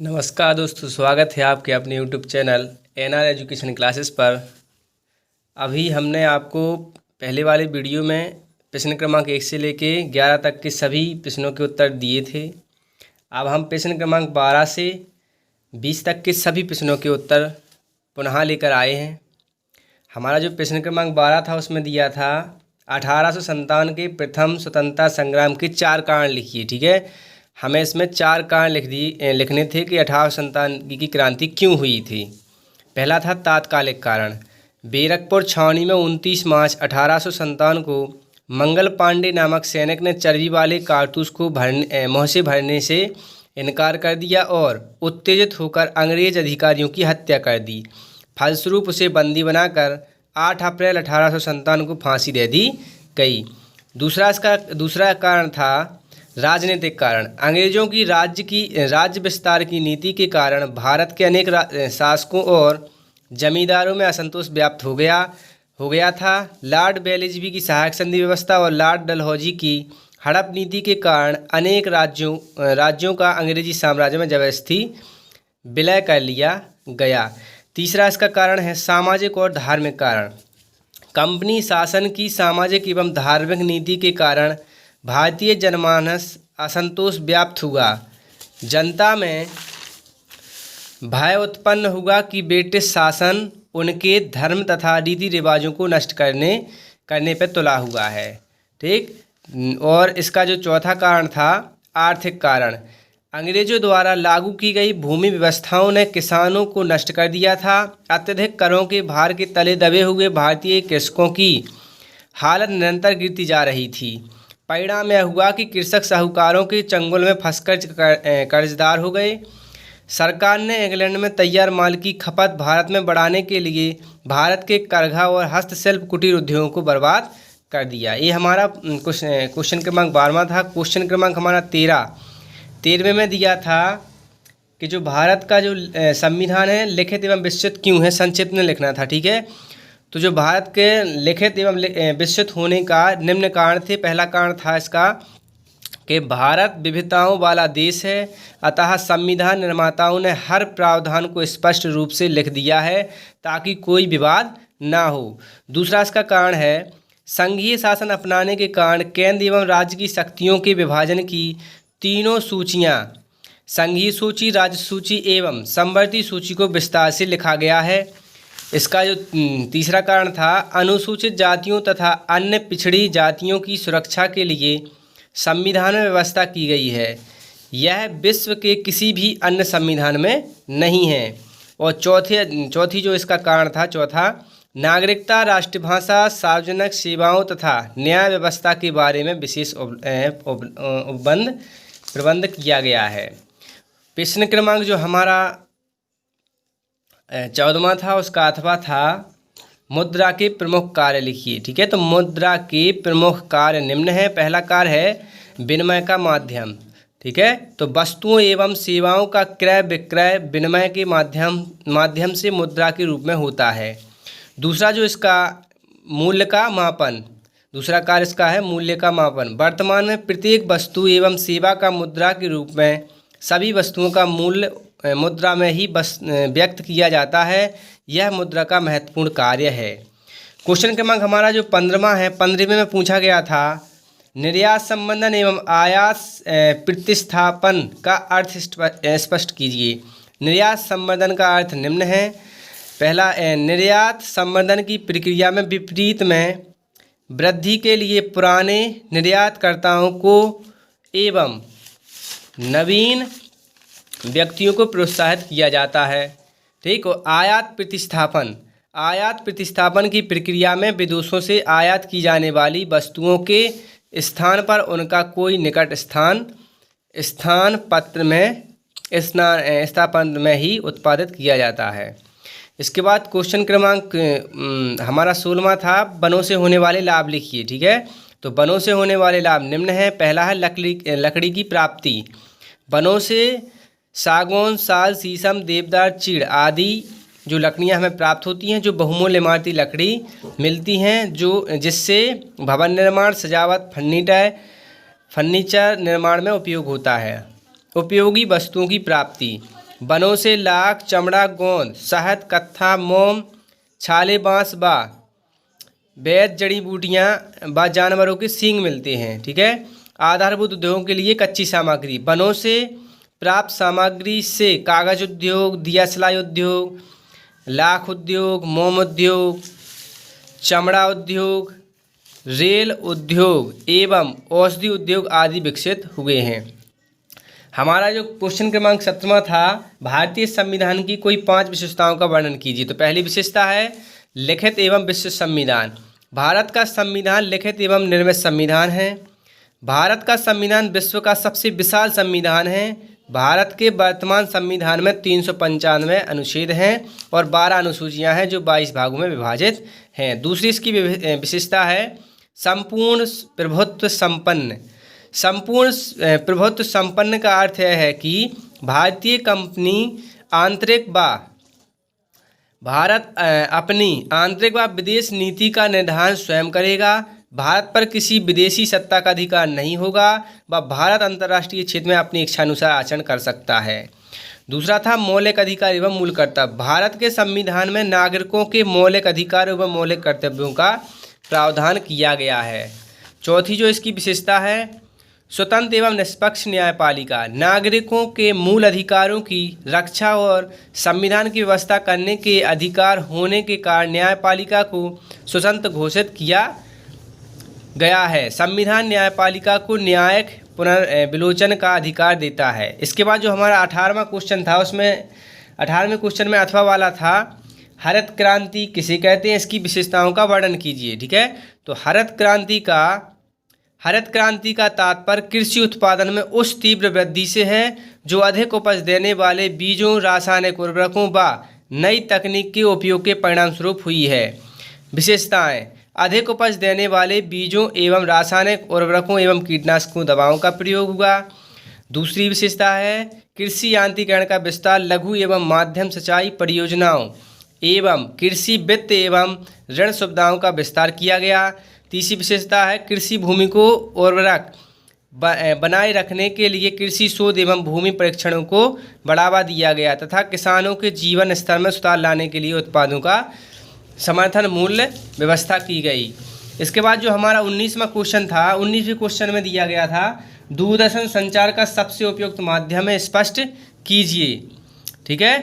नमस्कार दोस्तों, स्वागत है आपके अपने YouTube channel NR education classes पर। अभी हमने आपको पहले वाले वीडियो में प्रश्न क्रमांक 1 से लेके 11 तक के सभी प्रश्नों के उत्तर दिए थे। अब हम प्रश्न क्रमांक 12 से 20 तक के सभी प्रश्नों के उत्तर पुनः लेकर आए हैं। हमारा जो प्रश्न क्रमांक 12 था उसमें दिया था 1857 के प्रथम स्वतंत्रता संग्राम के 4 कारण लिखिए। ठीक है, हमें इसमें 4 कारण लिखने थे कि 1857 की क्रांति क्यों हुई थी। पहला था तात्कालिक कारण। बैरकपुर छावनी में 29 मार्च 1857 को मंगल पांडे नामक सैनिक ने चर्बी वाले कारतूस को मुँह से भरने से इनकार कर दिया और उत्तेजित होकर अंग्रेज अधिकारियों की हत्या कर दी। फलस्वरूप उसे बंदी बनाकर 8 अप्रैल 1857 को फांसी दे दी गई। दूसरा कारण था राजनीतिक कारण। अंग्रेजों की राज्य विस्तार की नीति के कारण भारत के अनेक शासकों और जमींदारों में असंतोष व्याप्त हो गया था। लॉर्ड वेलेस्ली की सहायक संधि व्यवस्था और लॉर्ड डलहौजी की हड़प नीति के कारण अनेक राज्यों का अंग्रेजी साम्राज्य में जबरदस्ती विलय कर लिया गया। तीसरा इसका कारण है सामाजिक और धार्मिक कारण। कंपनी शासन की सामाजिक एवं धार्मिक नीति के कारण भारतीय जनमानस असंतोष व्याप्त हुआ। जनता में भय उत्पन्न हुआ कि ब्रिटिश शासन उनके धर्म तथा रीति रिवाजों को नष्ट करने पर तुला हुआ है। ठीक, और इसका जो चौथा कारण था आर्थिक कारण। अंग्रेजों द्वारा लागू की गई भूमि व्यवस्थाओं ने किसानों को नष्ट कर दिया था। अत्यधिक करों के भार के तले दबे हुए भारतीय कृषकों की हालत निरंतर गिरती जा रही थी। परिणाम यह हुआ कि कृषक साहूकारों के चंगुल में फंसकर कर्जदार हो गए। सरकार ने इंग्लैंड में तैयार माल की खपत भारत में बढ़ाने के लिए भारत के करघा और हस्तशिल्प कुटीर उद्योगों को बर्बाद कर दिया। ये हमारा क्वेश्चन क्रमांक 12वां था। क्वेश्चन क्रमांक हमारा 13वें में दिया था कि जो भारत का जो संविधान है लिखित एवं विस्तृत क्यों है, संक्षिप्त में लिखना था। ठीक है, तो जो भारत के लिखित एवं विस्तृत होने का निम्न कारण थे। पहला कारण था इसका कि भारत विविधताओं वाला देश है, अतः संविधान निर्माताओं ने हर प्रावधान को स्पष्ट रूप से लिख दिया है ताकि कोई विवाद ना हो। दूसरा इसका कारण है संघीय शासन अपनाने के कारण केंद्र एवं राज्य की शक्तियों के विभाजन की तीनों सूचियाँ, संघीय सूची, राज्य सूची एवं समवर्ती सूची को विस्तार से लिखा गया है। इसका जो तीसरा कारण था अनुसूचित जातियों तथा अन्य पिछड़ी जातियों की सुरक्षा के लिए संविधान में व्यवस्था की गई है। यह विश्व के किसी भी अन्य संविधान में नहीं है। और चौथी जो इसका कारण था चौथा, नागरिकता, राष्ट्रभाषा, सार्वजनिक सेवाओं तथा न्याय व्यवस्था के बारे में विशेष प्रबंध किया गया है। प्रश्न क्रमांक जो हमारा 14वां था उसका अथवा था मुद्रा के प्रमुख कार्य लिखिए। ठीक है, तो मुद्रा के प्रमुख कार्य निम्न है। पहला कार्य है विनिमय का माध्यम। ठीक है, तो वस्तुओं एवं सेवाओं का क्रय विक्रय विनिमय के माध्यम से मुद्रा के रूप में होता है। दूसरा जो इसका मूल्य का मापन, दूसरा कार्य इसका है मूल्य का मापन। वर्तमान में प्रत्येक वस्तु एवं सेवा का मुद्रा के रूप में सभी वस्तुओं का मूल्य मुद्रा में ही व्यक्त किया जाता है। यह मुद्रा का महत्वपूर्ण कार्य है। क्वेश्चन क्रमांक हमारा जो 15वां है, 15वें में पूछा गया था निर्यात संबंधन एवं आयात प्रतिस्थापन का अर्थ स्पष्ट कीजिए। निर्यात संवर्धन का अर्थ निम्न है। पहला, निर्यात संवर्धन की प्रक्रिया में विपरीत में वृद्धि के लिए पुराने निर्यातकर्ताओं को एवं नवीन व्यक्तियों को प्रोत्साहित किया जाता है। ठीक, और आयात प्रतिस्थापन की प्रक्रिया में विदेशों से आयात की जाने वाली वस्तुओं के स्थान पर उनका कोई निकट स्थापन में ही उत्पादित किया जाता है। इसके बाद क्वेश्चन क्रमांक हमारा 16वां था वनों से होने वाले लाभ लिखिए। ठीक है, तो वनों से होने वाले लाभ निम्न है। पहला है लकड़ी की प्राप्ति। वनों से सागौन, साल, शीशम, देवदार, चीड़ आदि जो लकड़ियां हमें प्राप्त होती हैं, जो बहुमूल्य इमारती लकड़ी मिलती हैं, जिससे भवन निर्माण, सजावट, फर्नीचर निर्माण में उपयोग होता है। उपयोगी वस्तुओं की प्राप्ति। वनों से लाख, चमड़ा, गोंद, शहद, कत्था, मोम, छाले, बांस व वैध जड़ी बूटियाँ व जानवरों के सींग मिलते हैं। ठीक है। आधारभूत उद्योगों के लिए कच्ची सामग्री, वनों से प्राप्त सामग्री से कागज उद्योग, दिया सिलाई उद्योग, लाख उद्योग, मोम उद्योग, चमड़ा उद्योग, रेल उद्योग एवं औषधि उद्योग आदि विकसित हुए हैं। हमारा जो क्वेश्चन क्रमांक 17वां था, भारतीय संविधान की कोई 5 विशेषताओं का वर्णन कीजिए। तो पहली विशेषता है लिखित एवं विस्तृत संविधान। भारत का संविधान लिखित एवं निर्मित संविधान है। भारत का संविधान विश्व का सबसे विशाल संविधान है। भारत के वर्तमान संविधान में 395 अनुच्छेद हैं और 12 अनुसूचियां हैं जो 22 भागों में विभाजित हैं। दूसरी इसकी विशेषता है संपूर्ण प्रभुत्व संपन्न। संपूर्ण प्रभुत्व संपन्न का अर्थ यह है कि भारतीय कंपनी आंतरिक व भारत अपनी आंतरिक व विदेश नीति का निर्धारण स्वयं करेगा। भारत पर किसी विदेशी सत्ता का अधिकार नहीं होगा व भारत अंतर्राष्ट्रीय क्षेत्र में अपनी इच्छानुसार आचरण कर सकता है। दूसरा था मौलिक अधिकार एवं मूल कर्तव्य। भारत के संविधान में नागरिकों के मौलिक अधिकार एवं मौलिक कर्तव्यों का प्रावधान किया गया है। चौथी जो इसकी विशेषता है स्वतंत्र एवं निष्पक्ष न्यायपालिका। नागरिकों के मूल अधिकारों की रक्षा और संविधान की व्यवस्था करने के अधिकार होने के कारण न्यायपालिका को स्वतंत्र घोषित किया गया है। संविधान न्यायपालिका को न्यायिक पुनर्विलोचन का अधिकार देता है। इसके बाद जो हमारा 18वां क्वेश्चन था, उसमें 18वें क्वेश्चन में अथवा वाला था हरित क्रांति किसे कहते हैं, इसकी विशेषताओं का वर्णन कीजिए। ठीक है। तो हरित क्रांति का तात्पर्य कृषि उत्पादन में उस तीव्र वृद्धि से है जो अधिक उपज देने वाले बीजों, रासायनिक उर्वरकों व नई तकनीक के उपयोग के परिणामस्वरूप हुई है। विशेषताएं अधिक उपज देने वाले बीजों एवं रासायनिक उर्वरकों एवं कीटनाशकों दवाओं का प्रयोग हुआ। दूसरी विशेषता है कृषि यांत्रिकीकरण का विस्तार, लघु एवं माध्यम सिंचाई परियोजनाओं एवं कृषि वित्त एवं ऋण सुविधाओं का विस्तार किया गया। तीसरी विशेषता है कृषि भूमि को उर्वरक बनाए रखने के लिए कृषि शोध एवं भूमि परीक्षणों को बढ़ावा दिया गया तथा किसानों के जीवन स्तर में सुधार लाने के लिए उत्पादों का समर्थन मूल्य व्यवस्था की गई। इसके बाद जो हमारा 19वां क्वेश्चन था, 19वें क्वेश्चन में दिया गया था दूरदर्शन संचार का सबसे उपयुक्त माध्यम है, स्पष्ट कीजिए। ठीक है।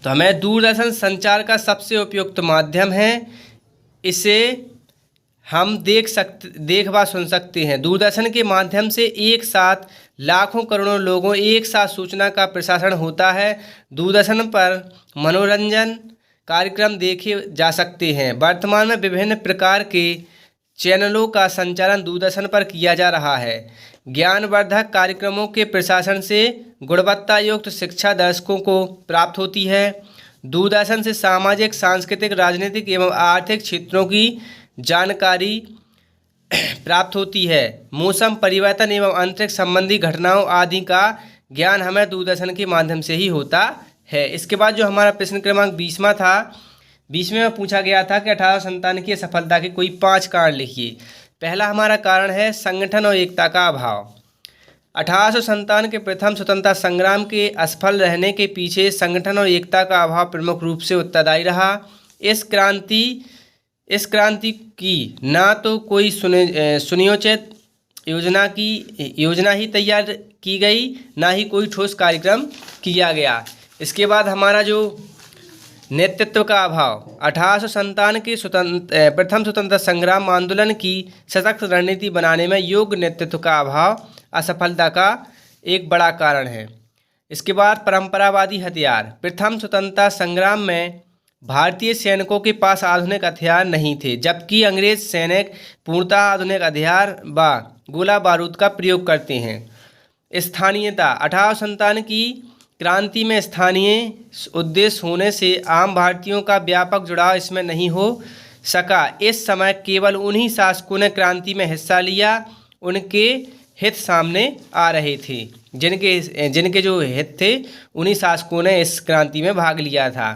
तो हमें दूरदर्शन संचार का सबसे उपयुक्त माध्यम है, इसे हम देख व सुन सकते हैं। दूरदर्शन के माध्यम से एक साथ लाखों करोड़ों लोगों एक साथ सूचना का प्रसारण होता है। दूरदर्शन पर मनोरंजन कार्यक्रम देखे जा सकते हैं। वर्तमान में विभिन्न प्रकार के चैनलों का संचालन दूरदर्शन पर किया जा रहा है। ज्ञानवर्धक कार्यक्रमों के प्रसारण से गुणवत्ता युक्त शिक्षा दर्शकों को प्राप्त होती है। दूरदर्शन से सामाजिक, सांस्कृतिक, राजनीतिक एवं आर्थिक क्षेत्रों की जानकारी प्राप्त होती है। मौसम परिवर्तन एवं अंतरिक्ष संबंधी घटनाओं आदि का ज्ञान हमें दूरदर्शन के माध्यम से ही होता है। इसके बाद जो हमारा प्रश्न क्रमांक 20वां था, 20वें में पूछा गया था कि 1857 की सफलता के कोई 5 कारण लिखिए। पहला हमारा कारण है संगठन और एकता का अभाव। 1857 के प्रथम स्वतंत्रता संग्राम के असफल रहने के पीछे संगठन और एकता का अभाव प्रमुख रूप से उत्तरदायी रहा। इस क्रांति की ना तो कोई सुनियोजित योजना ही तैयार की गई, ना ही कोई ठोस कार्यक्रम किया गया। इसके बाद हमारा जो नेतृत्व का अभाव, 1857 के प्रथम स्वतंत्रता संग्राम आंदोलन की सशक्त रणनीति बनाने में योग्य नेतृत्व का अभाव असफलता का एक बड़ा कारण है। इसके बाद परंपरावादी हथियार। प्रथम स्वतंत्रता संग्राम में भारतीय सैनिकों के पास आधुनिक हथियार नहीं थे, जबकि अंग्रेज सैनिक पूर्णतः आधुनिक हथियार व गोला बारूद का प्रयोग करते हैं। स्थानीयता। 1857 की क्रांति में स्थानीय उद्देश्य होने से आम भारतीयों का व्यापक जुड़ाव इसमें नहीं हो सका। इस समय केवल उन्हीं शासकों ने क्रांति में हिस्सा लिया, उनके हित सामने आ रहे थे। जिनके जो हित थे उन्हीं शासकों ने इस क्रांति में भाग लिया था।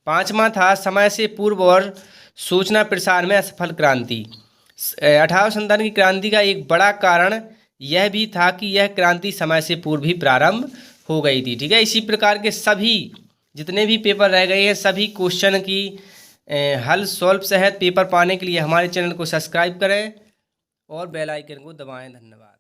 5वां था समय से पूर्व और सूचना प्रसार में असफल क्रांति। 1857 की क्रांति का एक बड़ा कारण यह भी था कि यह क्रांति समय से पूर्व ही प्रारंभ हो गई थी। ठीक है, इसी प्रकार के सभी जितने भी पेपर रह गए हैं सभी क्वेश्चन की हल सॉल्व सहित पेपर पाने के लिए हमारे चैनल को सब्सक्राइब करें और बेल आइकन को दबाएं। धन्यवाद।